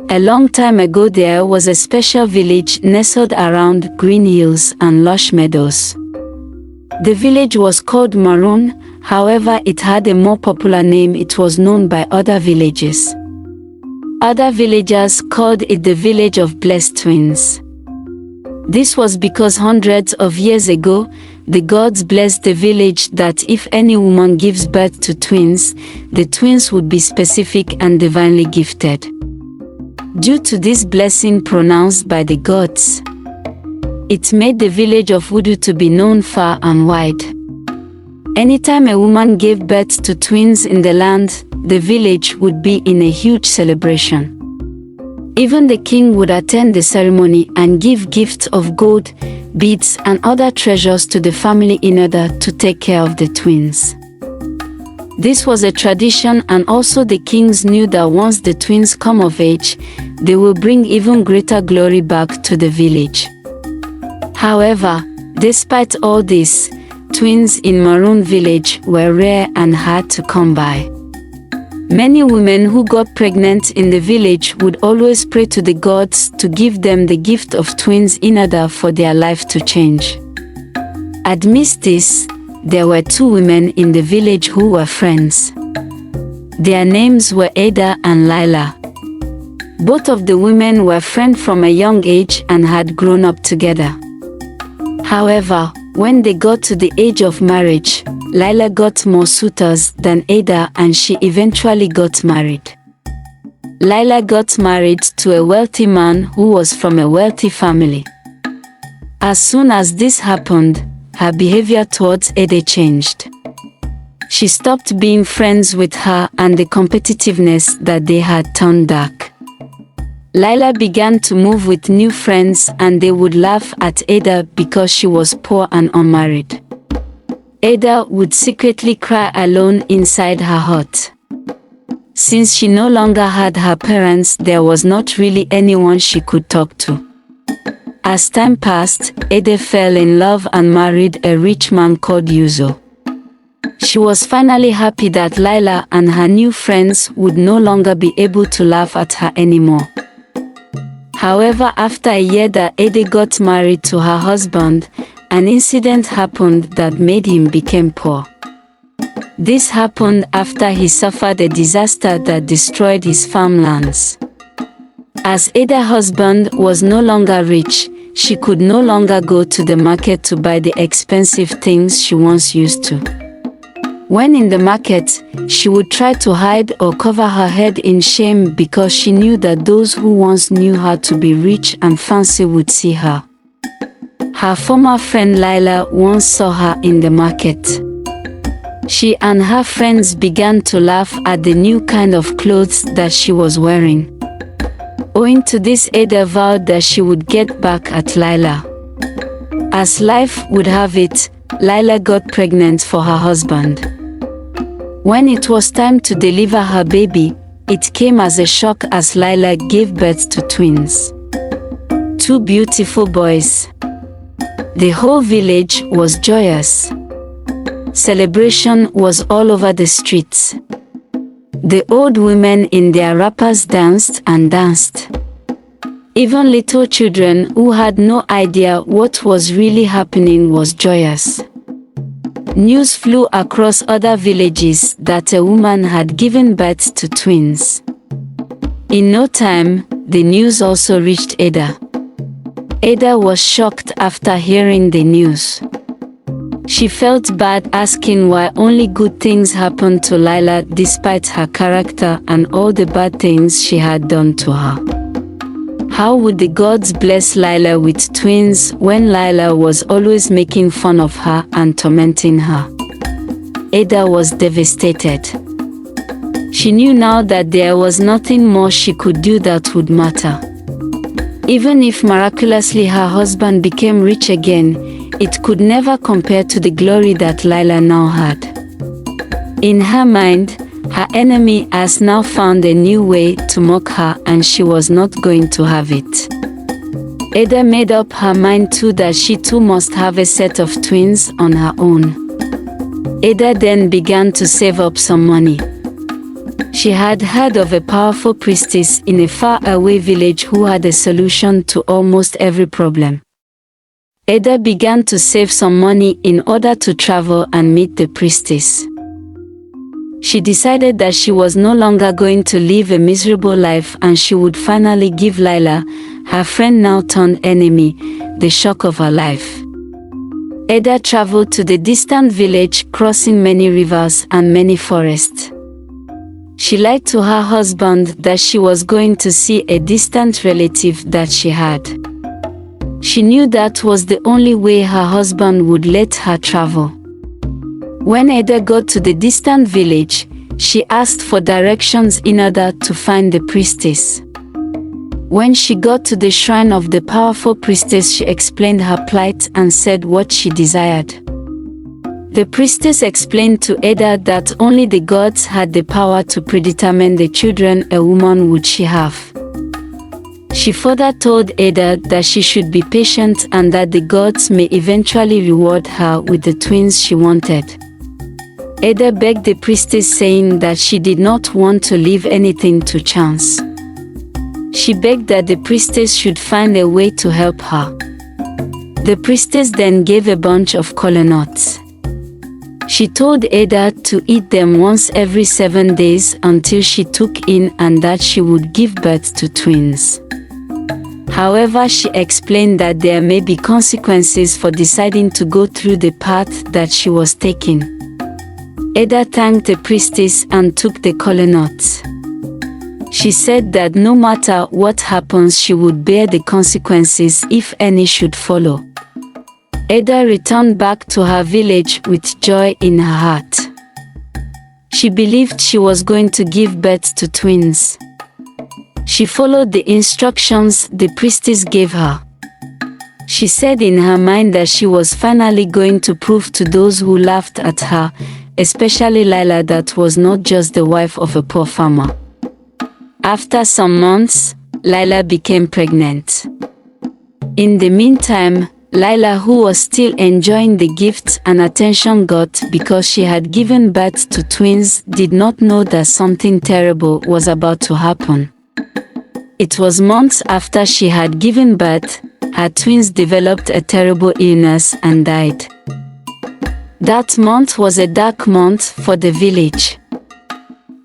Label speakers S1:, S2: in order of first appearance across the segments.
S1: A long time ago there was a special village nestled around green hills and lush meadows. The village was called Maroon, however it had a more popular name. It was known by other villages. Other villagers called it the village of blessed twins. This was because hundreds of years ago, the gods blessed the village that if any woman gives birth to twins, the twins would be specific and divinely gifted. Due to this blessing pronounced by the gods, it made the village of Voodoo to be known far and wide. Anytime a woman gave birth to twins in the land, the village would be in a huge celebration. Even the king would attend the ceremony and give gifts of gold, beads and other treasures to the family in order to take care of the twins. This was a tradition, and also the kings knew that once the twins come of age, they will bring even greater glory back to the village. However, despite all this, twins in Maroon village were rare and hard to come by. Many women who got pregnant in the village would always pray to the gods to give them the gift of twins in order for their life to change. Amidst this, there were two women in the village who were friends. Their names were Ada and Lila. Both of the women were friends from a young age and had grown up together. However, when they got to the age of marriage, Lila got more suitors than Ada and she eventually got married. Lila got married to a wealthy man who was from a wealthy family. As soon as this happened, her behavior towards Ada changed. She stopped being friends with her and the competitiveness that they had turned dark. Lila began to move with new friends and they would laugh at Ada because she was poor and unmarried. Ada would secretly cry alone inside her hut. Since she no longer had her parents, there was not really anyone she could talk to. As time passed, Ada fell in love and married a rich man called Yuzo. She was finally happy that Lila and her new friends would no longer be able to laugh at her anymore. However, after a year that Ada got married to her husband, an incident happened that made him become poor. This happened after he suffered a disaster that destroyed his farmlands. As Ada's husband was no longer rich, she could no longer go to the market to buy the expensive things she once used to. When in the market, she would try to hide or cover her head in shame because she knew that those who once knew her to be rich and fancy would see her. Her former friend Lila once saw her in the market. She and her friends began to laugh at the new kind of clothes that she was wearing. Owing to this, Ada vowed that she would get back at Lila. As life would have it, Lila got pregnant for her husband. When it was time to deliver her baby, it came as a shock as Lila gave birth to twins. Two beautiful boys. The whole village was joyous. Celebration was all over the streets. The old women in their wrappers danced and danced. Even little children who had no idea what was really happening was joyous. News flew across other villages that a woman had given birth to twins. In no time, the news also reached Ada. Ada was shocked after hearing the news. She felt bad, asking why only good things happened to Lila despite her character and all the bad things she had done to her. How would the gods bless Lila with twins when Lila was always making fun of her and tormenting her? Ada was devastated. She knew now that there was nothing more she could do that would matter. Even if miraculously her husband became rich again, it could never compare to the glory that Lila now had. In her mind, her enemy has now found a new way to mock her and she was not going to have it. Ada made up her mind too that she too must have a set of twins on her own. Ada then began to save up some money. She had heard of a powerful priestess in a far-away village who had a solution to almost every problem. Ada began to save some money in order to travel and meet the priestess. She decided that she was no longer going to live a miserable life and she would finally give Lila, her friend now turned enemy, the shock of her life. Ada traveled to the distant village, crossing many rivers and many forests. She lied to her husband that she was going to see a distant relative that she had. She knew that was the only way her husband would let her travel. When Ada got to the distant village, she asked for directions in order to find the priestess. When she got to the shrine of the powerful priestess, she explained her plight and said what she desired. The priestess explained to Ada that only the gods had the power to predetermine the children a woman would she have. She further told Ada that she should be patient and that the gods may eventually reward her with the twins she wanted. Ada begged the priestess, saying that she did not want to leave anything to chance. She begged that the priestess should find a way to help her. The priestess then gave a bunch of kola nuts. She told Ada to eat them once every 7 days until she took in and that she would give birth to twins. However, she explained that there may be consequences for deciding to go through the path that she was taking. Ada thanked the priestess and took the kola nuts. She said that no matter what happens, she would bear the consequences if any should follow. Ada returned back to her village with joy in her heart. She believed she was going to give birth to twins. She followed the instructions the priestess gave her. She said in her mind that she was finally going to prove to those who laughed at her, especially Lila, that was not just the wife of a poor farmer. After some months, Lila became pregnant. In the meantime, Lila, who was still enjoying the gifts and attention got because she had given birth to twins, did not know that something terrible was about to happen. It was months after she had given birth, her twins developed a terrible illness and died. That month was a dark month for the village.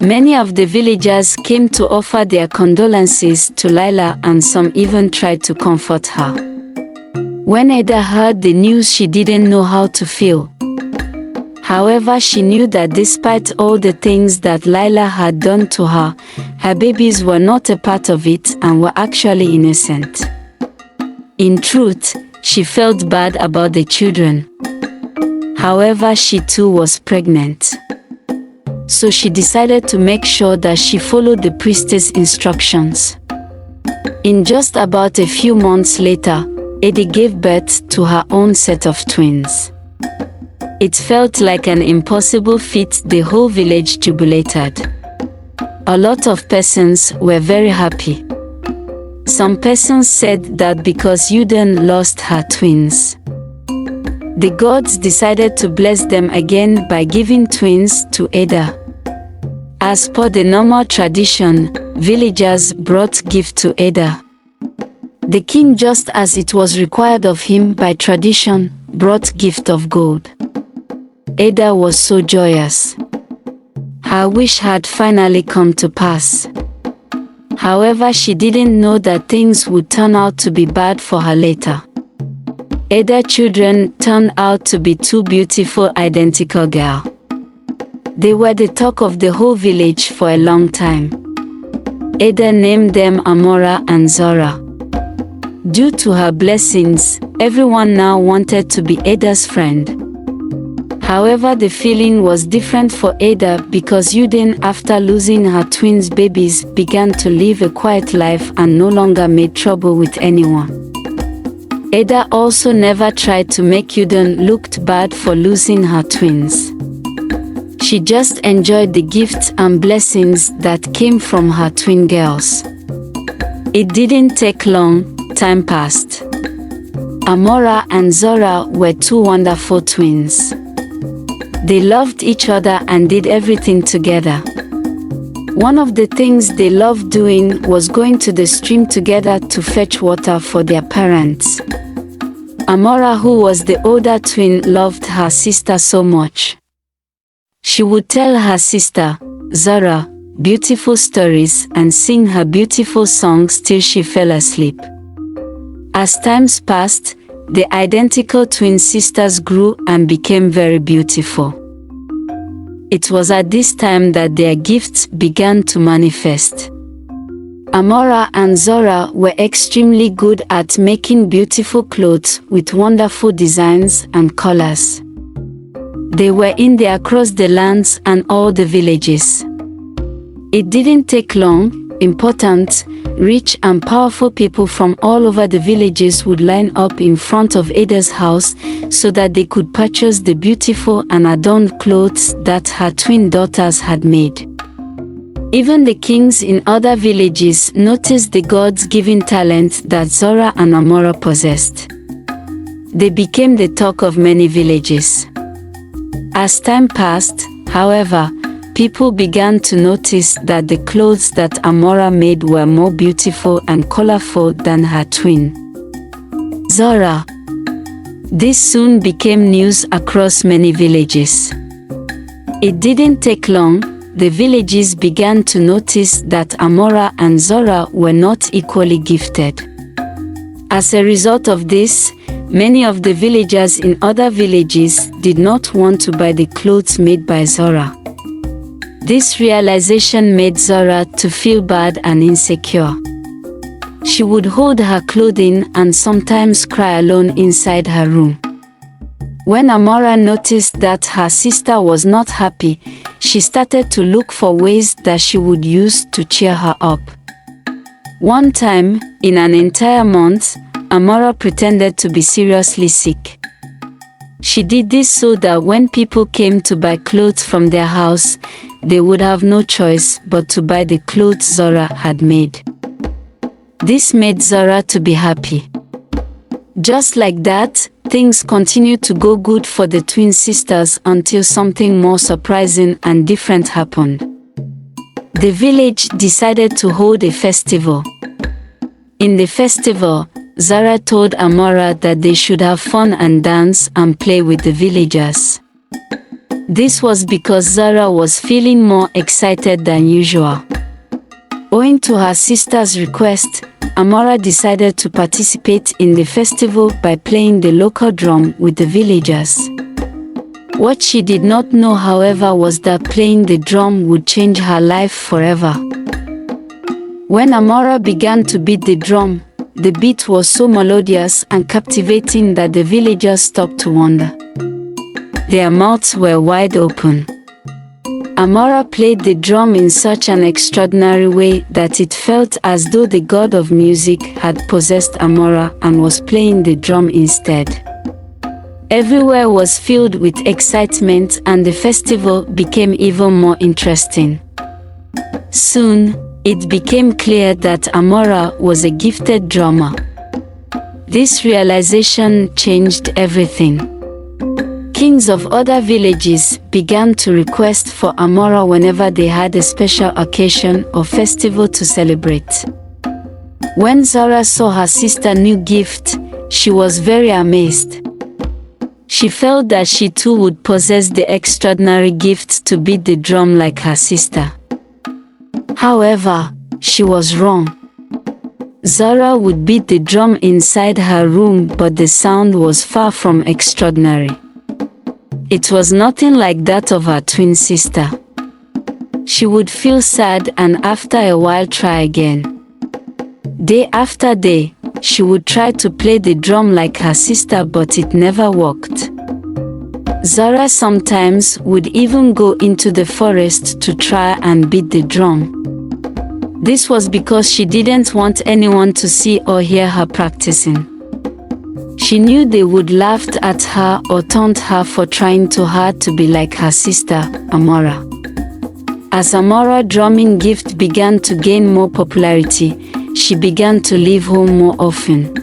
S1: Many of the villagers came to offer their condolences to Lila and some even tried to comfort her. When Ada heard the news, she didn't know how to feel. However, she knew that despite all the things that Lila had done to her, her babies were not a part of it and were actually innocent. In truth, she felt bad about the children. However, she too was pregnant. So she decided to make sure that she followed the priestess' instructions. In just about a few months later, Ada gave birth to her own set of twins. It felt like an impossible feat. The whole village jubilated. A lot of persons were very happy. Some persons said that because Uden lost her twins, the gods decided to bless them again by giving twins to Ada. As per the normal tradition, villagers brought gifts to Ada. The king, just as it was required of him by tradition, brought gift of gold. Ada was so joyous. Her wish had finally come to pass. However, she didn't know that things would turn out to be bad for her later. Ada's children turned out to be two beautiful identical girls. They were the talk of the whole village for a long time. Ada named them Amara and Zara. Due to her blessings, everyone now wanted to be Ada's friend. However, the feeling was different for Ada because Uden, after losing her twins' babies, began to live a quiet life and no longer made trouble with anyone. Ada also never tried to make Uden look bad for losing her twins. She just enjoyed the gifts and blessings that came from her twin girls. It didn't take long. Time passed. Amara and Zara were two wonderful twins. They loved each other and did everything together. One of the things they loved doing was going to the stream together to fetch water for their parents. Amara, who was the older twin, loved her sister so much. She would tell her sister, Zara, beautiful stories and sing her beautiful songs till she fell asleep. As times passed, the identical twin sisters grew and became very beautiful. It was at this time that their gifts began to manifest. Amara and Zara were extremely good at making beautiful clothes with wonderful designs and colors. They were in there across the lands and all the villages. It didn't take long. Important, rich and powerful people from all over the villages would line up in front of Ada's house so that they could purchase the beautiful and adorned clothes that her twin daughters had made. Even the kings in other villages noticed the gods-given talent that Zara and Amara possessed. They became the talk of many villages. As time passed, however, people began to notice that the clothes that Amara made were more beautiful and colorful than her twin, Zara. This soon became news across many villages. It didn't take long. The villages began to notice that Amara and Zara were not equally gifted. As a result of this, many of the villagers in other villages did not want to buy the clothes made by Zara. This realization made Zara to feel bad and insecure. She would hold her clothing and sometimes cry alone inside her room. When Amara noticed that her sister was not happy, she started to look for ways that she would use to cheer her up. One time, in an entire month, Amara pretended to be seriously sick. She did this so that when people came to buy clothes from their house, they would have no choice but to buy the clothes Zara had made. This made Zara to be happy. Just like that, things continued to go good for the twin sisters until something more surprising and different happened. The village decided to hold a festival. In the festival, Zara told Amara that they should have fun and dance and play with the villagers. This was because Zara was feeling more excited than usual. Owing to her sister's request, Amara decided to participate in the festival by playing the local drum with the villagers. What she did not know, however, was that playing the drum would change her life forever. When Amara began to beat the drum, the beat was so melodious and captivating that the villagers stopped to wonder. Their mouths were wide open. Amara played the drum in such an extraordinary way that it felt as though the god of music had possessed Amara and was playing the drum instead. Everywhere was filled with excitement and the festival became even more interesting. Soon, it became clear that Amara was a gifted drummer. This realization changed everything. Kings of other villages began to request for Amara whenever they had a special occasion or festival to celebrate. When Zara saw her sister's new gift, she was very amazed. She felt that she too would possess the extraordinary gift to beat the drum like her sister. However, she was wrong. Zara would beat the drum inside her room, but the sound was far from extraordinary. It was nothing like that of her twin sister. She would feel sad and after a while try again. Day after day, she would try to play the drum like her sister, but it never worked. Zara sometimes would even go into the forest to try and beat the drum. This was because she didn't want anyone to see or hear her practicing. She knew they would laugh at her or taunt her for trying too hard to be like her sister, Amara. As Amara's drumming gift began to gain more popularity, she began to leave home more often.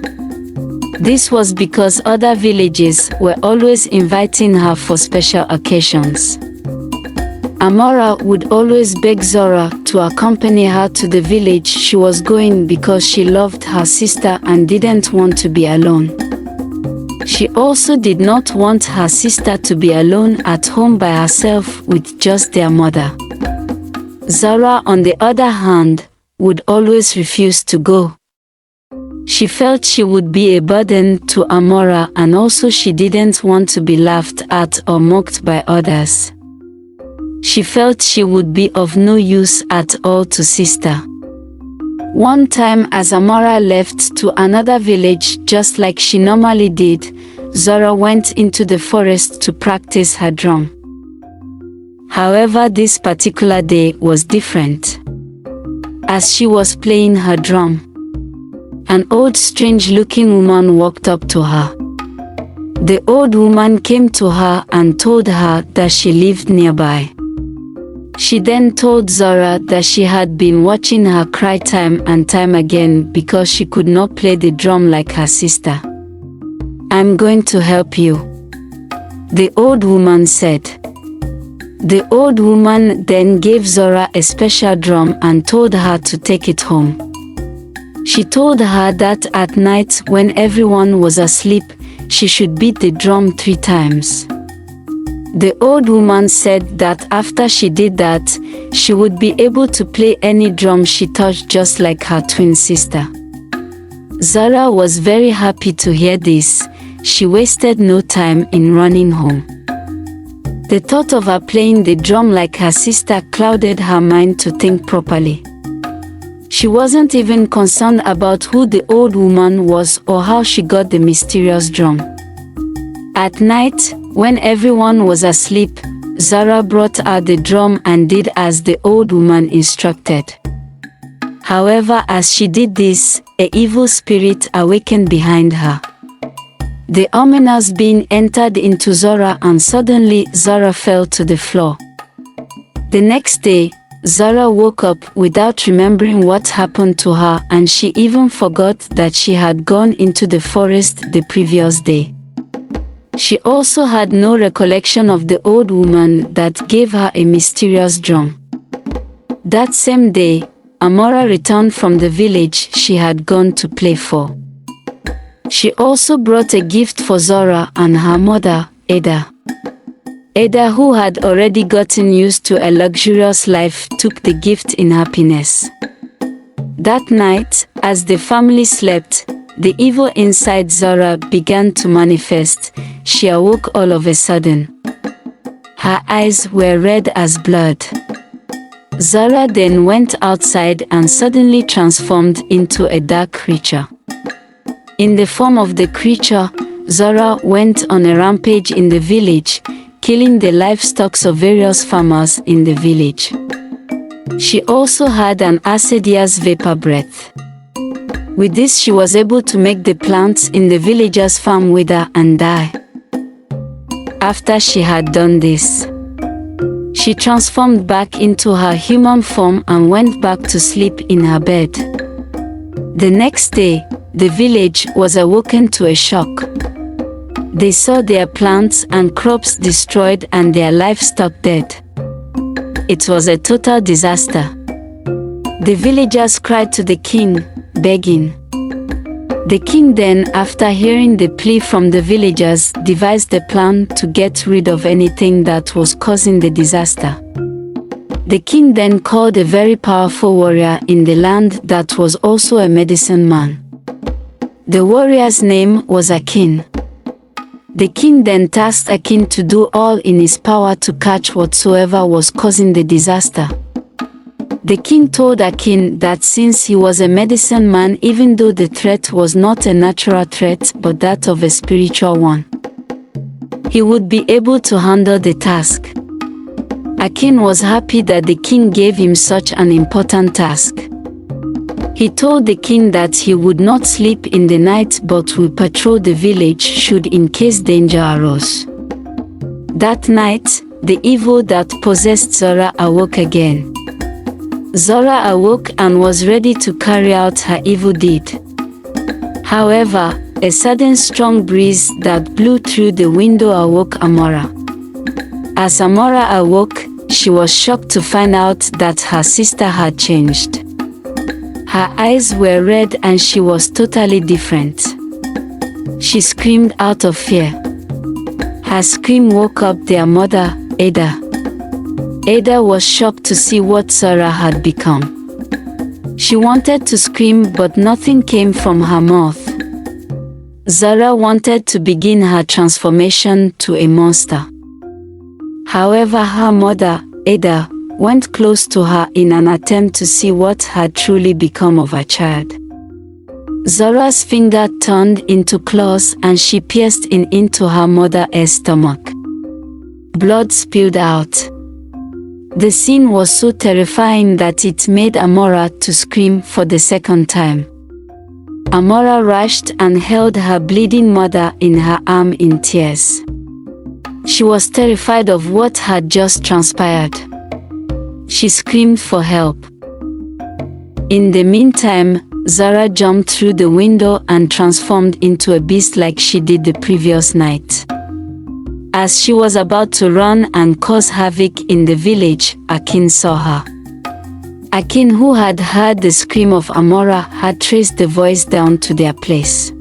S1: This was because other villages were always inviting her for special occasions. Amara would always beg Zara to accompany her to the village she was going because she loved her sister and didn't want to be alone. She also did not want her sister to be alone at home by herself with just their mother. Zara, on the other hand, would always refuse to go. She felt she would be a burden to Amara, and also she didn't want to be laughed at or mocked by others. She felt she would be of no use at all to sister. One time, as Amara left to another village just like she normally did, Zara went into the forest to practice her drum. However, this particular day was different. As she was playing her drum, an old strange-looking woman walked up to her. The old woman came to her and told her that she lived nearby. She then told Zara that she had been watching her cry time and time again because she could not play the drum like her sister. "I'm going to help you," the old woman said. The old woman then gave Zara a special drum and told her to take it home. She told her that at night when everyone was asleep, she should beat the drum 3 times. The old woman said that after she did that, she would be able to play any drum she touched just like her twin sister. Zara was very happy to hear this. She wasted no time in running home. The thought of her playing the drum like her sister clouded her mind to think properly. She wasn't even concerned about who the old woman was or how she got the mysterious drum. At night, when everyone was asleep, Zara brought out the drum and did as the old woman instructed. However, as she did this, an evil spirit awakened behind her. The ominous being entered into Zara, and suddenly Zara fell to the floor. The next day, Zara woke up without remembering what happened to her, and she even forgot that she had gone into the forest the previous day. She also had no recollection of the old woman that gave her a mysterious drum. That same day, Amara returned from the village she had gone to play for. She also brought a gift for Zara and her mother, Ada. Ada, who had already gotten used to a luxurious life, took the gift in happiness. That night, as the family slept, the evil inside Zara began to manifest. She awoke all of a sudden. Her eyes were red as blood. Zara then went outside and suddenly transformed into a dark creature. In the form of the creature, Zara went on a rampage in the village, killing the livestock of various farmers in the village. She also had an acidious vapor breath. With this, she was able to make the plants in the villagers' farm wither and die. After she had done this, she transformed back into her human form and went back to sleep in her bed. The next day, the village was awoken to a shock. They saw their plants and crops destroyed and their livestock dead. It was a total disaster. The villagers cried to the king, begging. The king then, after hearing the plea from the villagers, devised a plan to get rid of anything that was causing the disaster. The king then called a very powerful warrior in the land that was also a medicine man. The warrior's name was Akin. The king then tasked Akin to do all in his power to catch whatsoever was causing the disaster. The king told Akin that since he was a medicine man, even though the threat was not a natural threat but that of a spiritual one, he would be able to handle the task. Akin was happy that the king gave him such an important task. He told the king that he would not sleep in the night but would patrol the village should in case danger arose. That night, the evil that possessed Zara awoke again. Zara awoke and was ready to carry out her evil deed. However, a sudden strong breeze that blew through the window awoke Amara. As Amara awoke, she was shocked to find out that her sister had changed. Her eyes were red and she was totally different. She screamed out of fear. Her scream woke up their mother, Ada. Ada was shocked to see what Zara had become. She wanted to scream, but nothing came from her mouth. Zara wanted to begin her transformation to a monster. However, her mother, Ada, went close to her in an attempt to see what had truly become of her child. Zara's finger turned into claws and she pierced into her mother's stomach. Blood spilled out. The scene was so terrifying that it made Amara to scream for the second time. Amara rushed and held her bleeding mother in her arm in tears. She was terrified of what had just transpired. She screamed for help. In the meantime, Zara jumped through the window and transformed into a beast like she did the previous night. As she was about to run and cause havoc in the village, Akin saw her. Akin, who had heard the scream of Amara, had traced the voice down to their place.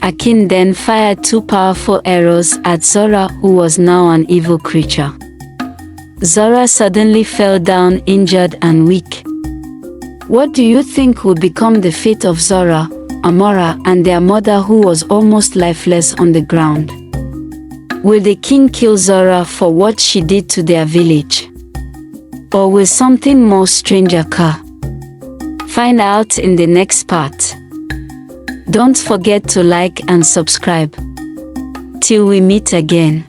S1: Akin then fired 2 powerful arrows at Zara, who was now an evil creature. Zara suddenly fell down injured and weak. What do you think will become the fate of Zara, Amara, and their mother, who was almost lifeless on the ground? Will the king kill Zara for what she did to their village? Or will something more strange occur? Find out in the next part. Don't forget to like and subscribe. Till we meet again.